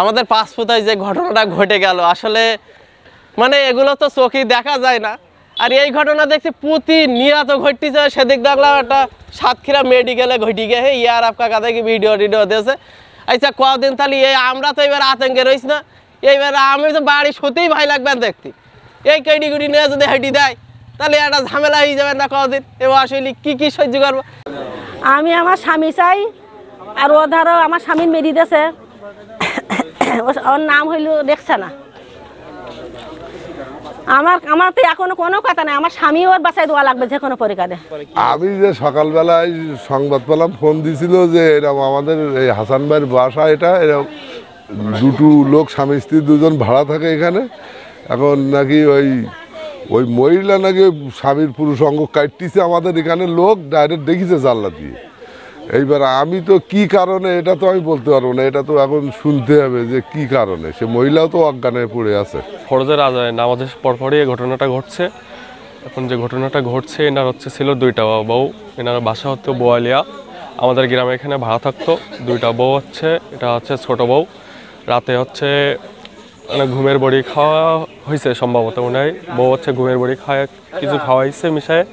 আমাদের পাঁচপুতায় যে ঘটনাটা ঘটে গেল আসলে মানে এগুলো তো চোখে দেখা যায় না। আর এই ঘটনা দেখছি প্রতিনিয়ত ঘটতেছে। সেদিক দেখলাম একটা সাতক্ষীরা মেডিকেলে ঘটে গেছে, ইয়ার আপকা কাছে কি ভিডিও দিয়েছে। আচ্ছা কদিন তাহলে এই আমরা তো এবার আতঙ্কে রয়েছি না, এইবার আমি তো বাড়ি সত্যিই ভয় লাগবে দেখতে। এই কেডিগুড়ি নিয়ে যদি হেঁটে দেয় তাহলে একটা ঝামেলা হয়ে যাবে না কদিন। এবার আসলে কি সহ্য করবো। আমি আমার স্বামী চাই, আর ও ধরো আমার স্বামীর মেরি দিয়েছে, ওর নাম হইল দেখছে না। আমার তো এখনো কোনো কথা নাই, আমার স্বামী ওর বাসায় দেওয়া লাগবে যে কোনো পরীক্ষাতে। আমি যে সকালবেলায় সংবাদ পেলাম, ফোন দিছিল যে এরকম আমাদের এই হাসান ভাইয়ের বাসা, এটা এরকম দুটো লোক স্বামী স্ত্রী দুজন ভাড়া থাকে এখানে। এখন নাকি ওই মহিলা নাকি স্বামীর পুরুষ অঙ্গ কাটতেছে আমাদের এখানে, লোক ডাইরেক্ট দেখিছে জানলা দিয়ে। এইবার আমি তো কি কারণে এটা তো আমি বলতে পারবো না, এটা তো এখন শুনতে হবে যে কি কারণে। সে মহিলাও তো অজ্ঞানে পড়ে আছে। ফরজের আজানে নামাজের পরপরই এই ঘটনাটা ঘটছে। এখন যে ঘটনাটা ঘটছে, এনার ছিল দুইটা বউ। এনার বাসা হতো বোয়ালিয়া, আমাদের গ্রামে এখানে ভাড়া থাকতো। দুইটা বউ এটা হচ্ছে ছোট বউ। রাতে মানে ঘুমের বড়ি খাওয়া হয়েছে সম্ভবত, মনে হয় বউ ঘুমের বড়ি কিছু খাওয়াইছে, মিশায়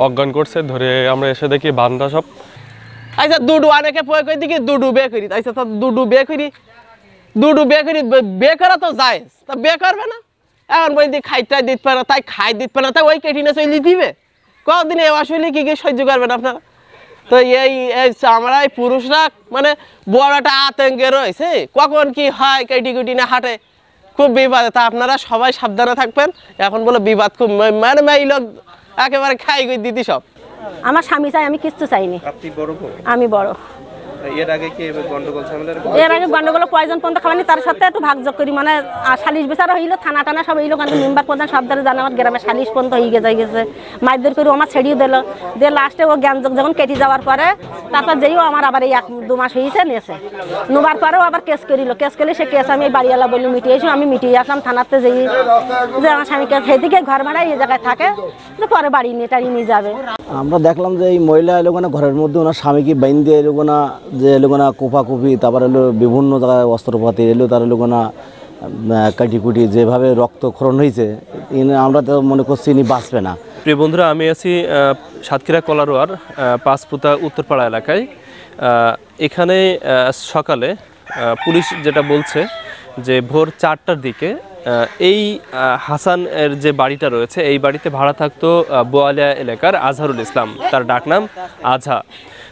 অজ্ঞান করছে। ধরে আমরা এসে দেখি বান্দা সব। আচ্ছা দুডু অনেকে পয় কই দিকে দুডু বে করি। আচ্ছা তো দুডু বে করি বে করা তো যায়, তা বে করবে না। এখন বই দিয়ে খাইটাই দিতে পারে না, তাই খাই দিতে পারে না, তাই ওই কেটিনে চলে দিবে। কদিন এ আসলে কি সহ্য করবেন আপনারা? তো এই আমরা এই পুরুষরা মানে বড় একটা আতঙ্কে রয়েছে, কখন কি হয় কেটি না হাঁটে, খুব বিবাদে। তা আপনারা সবাই সাবধানে থাকবেন। এখন বলে বিবাদ খুব মানে এই লোক একেবারে খাই গই দিদি সব। আমার স্বামী চাই, আমি কিচ্ছু চাইনি। আপনি বড়? আমি বড়। এর আগে কি গন্ডগোল কয়জন পর্যন্ত খাওয়ানি, তার সাথে একটু ভাগযোগ করি, মানে সালিশ বিচার হইলো, থানা টানা সব হইলো, কিন্তু মেম্বার প্রধান সব ধরে জানে আমার গ্রামে সালিশ পর্যন্ত হয়ে গেছে। মারধর করে আমার ছেড়িয়ে দিল, দিয়ে লাস্টে ও জ্ঞানযোগ যখন কেটে যাওয়ার পরে তারপর যেইও আমার আবার এই 1-2 মাস হয়েছে নিয়েছে। নেবার পরেও আবার কেস করিল, কেস করলে সে কেস আমি বাড়িওয়ালা বললি মিটিয়েছি, আমি মিটিয়ে আসলাম থানাতে যেই যে আমার স্বামীকে সেদিকে ঘর ভাড়ায় এই জায়গায় থাকে, যে পরে বাড়ি নিয়ে যাবে। আমরা দেখলাম যে এই মহিলা এলো না ঘরের মধ্যে ওনার স্বামীকে বাইন দিয়ে এলো না, যে এলো না কোপাকুপি, তারপর এলো বিভিন্ন জায়গায় অস্ত্রপাতি এলো, তার এলো না কাটিকুটি, যেভাবে রক্তক্ষরণ হয়েছে আমরা তো মনে করছি ইনি বাঁচবে না। প্রিয় বন্ধুরা, আমি আছি সাতক্ষীরা কলারোয়ার পাঁচপুতা উত্তরপাড়া এলাকায়। এখানে সকালে পুলিশ যেটা বলছে যে ভোর 4টার দিকে এই হাসান এর যে বাড়িটা রয়েছে, এই বাড়িতে ভাড়া থাকতো বোয়ালিয়া এলাকার আজহারুল ইসলাম, তার ডাকনাম আজহা।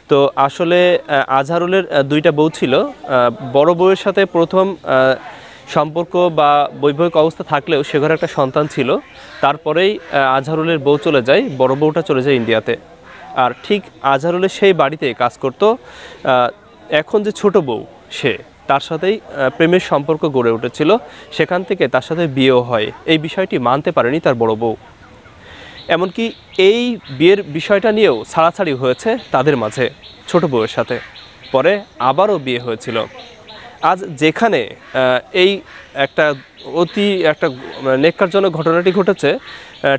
তো আসলে আজহারুলের দুইটা বউ ছিল। বড় বউয়ের সাথে প্রথম সম্পর্ক বা বৈবাহিক অবস্থা থাকলেও সে ঘরে একটা সন্তান ছিল। তারপরেই আজহারুলের বউ চলে যায়, বড় বউটা চলে যায় ইন্ডিয়াতে। আর ঠিক আজহারুলের সেই বাড়িতে কাজ করতো এখন যে ছোট বউ, তার সাথেই প্রেমের সম্পর্ক গড়ে উঠেছিল। সেখান থেকে তার সাথে বিয়েও হয়। এই বিষয়টি মানতে পারেনি তার বড় বউ। এমনকি এই বিয়ের বিষয়টা নিয়েও ছাড়াছাড়ি হয়েছে তাদের মাঝে ছোট বউয়ের সাথে। পরে আবারও বিয়ে হয়েছিল। আজ যেখানে এই একটা নেক্কারজনক ঘটনাটি ঘটেছে,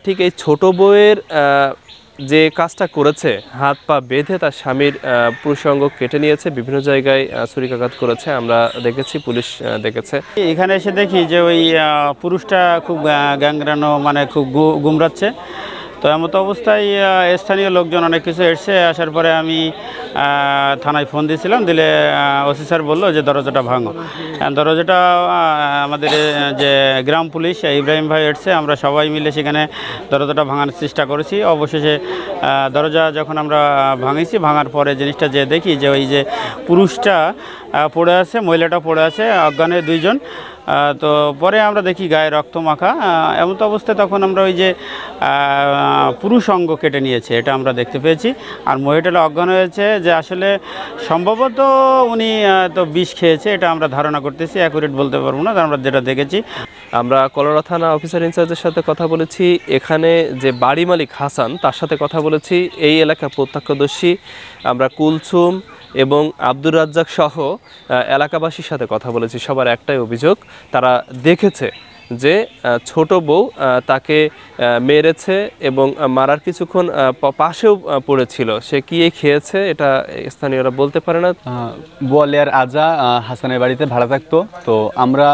ঠিক এই ছোট বউয়ের যে কাজটা করেছে, হাত পা বেঁধে তার স্বামীর পুরুষাঙ্গ কেটে নিয়েছে, বিভিন্ন জায়গায় ছুরিকাঘাত করেছে, আমরা দেখেছি, পুলিশ দেখেছে। এখানে এসে দেখি যে ওই পুরুষটা খুব গ্যাংরানো, মানে খুব গুমরাচ্ছে। তো এমতো অবস্থায় স্থানীয় লোকজন অনেক কিছু এসছে। আসার পরে আমি থানায় ফোন দিয়েছিলাম, দিলে ওসি স্যার বললো যে দরজাটা ভাঙো। দরজাটা আমাদের যে গ্রাম পুলিশ ইব্রাহিম ভাই এসছে, আমরা সবাই মিলে সেখানে দরজাটা ভাঙার চেষ্টা করেছি। অবশেষে দরজা যখন আমরা ভাঙিছি, ভাঙার পরে জিনিসটা যে দেখি যে ওই যে পুরুষটা পড়ে আছে, মহিলাটা পড়ে আছে, অজ্ঞানে দুইজন। তো পরে আমরা দেখি গায়ে রক্ত মাখা। এমন তো অবস্থায় তখন আমরা ওই যে পুরুষ অঙ্গ কেটে নিয়েছে এটা আমরা দেখতে পেয়েছি। আর মহিলাটা অজ্ঞান হয়েছে, যে আসলে সম্ভবত উনি তো বিষ খেয়েছে, এটা আমরা ধারণা করতেছি, অ্যাকুরেট বলতে পারবো না, আমরা যেটা দেখেছি। আমরা কলোরা থানা অফিসার ইনচার্জের সাথে কথা বলেছি, এখানে যে বাড়ি মালিক হাসান তার সাথে কথা বলেছি, এই এলাকার প্রত্যক্ষদর্শী আমরা কুলসুম এবং আব্দুর রাজ্জাক সহ এলাকাবাসীর সাথে কথা বলেছি। সবার একটাই অভিযোগ, তারা দেখেছে যে ছোট বউ তাকে মেরেছে এবং মারার কিছুক্ষণ পাশেও পড়েছিল। সে কি খেয়েছে এটা স্থানীয়রা বলতে পারে না। বোয়ালিয়ার আজা হাসানের বাড়িতে ভাড়া থাকতো। তো আমরা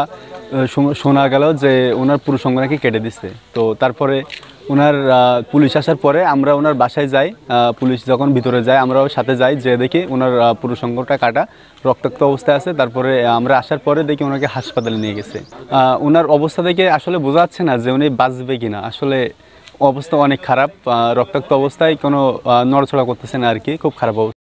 শোনা গেল যে ওনার পুরুষঙ্গ নাকি কেটে দিচ্ছে। তো তারপরে ওনার পুলিশ আসার পরে আমরা ওনার বাসায় যাই। পুলিশ যখন ভিতরে যায় আমরাও সাথে যাই, যে দেখি ওনার পুরুষঙ্গটা কাটা রক্তাক্ত অবস্থায় আছে। তারপরে আমরা আসার পরে দেখি ওনাকে হাসপাতালে নিয়ে গেছে। ওনার অবস্থা দেখে আসলে বোঝা যাচ্ছে না যে উনি বাঁচবে কিনা। আসলে অবস্থা অনেক খারাপ, রক্তাক্ত অবস্থায়, কোনো নড়াচড়া করতেছে না আর কি, খুব খারাপ অবস্থা।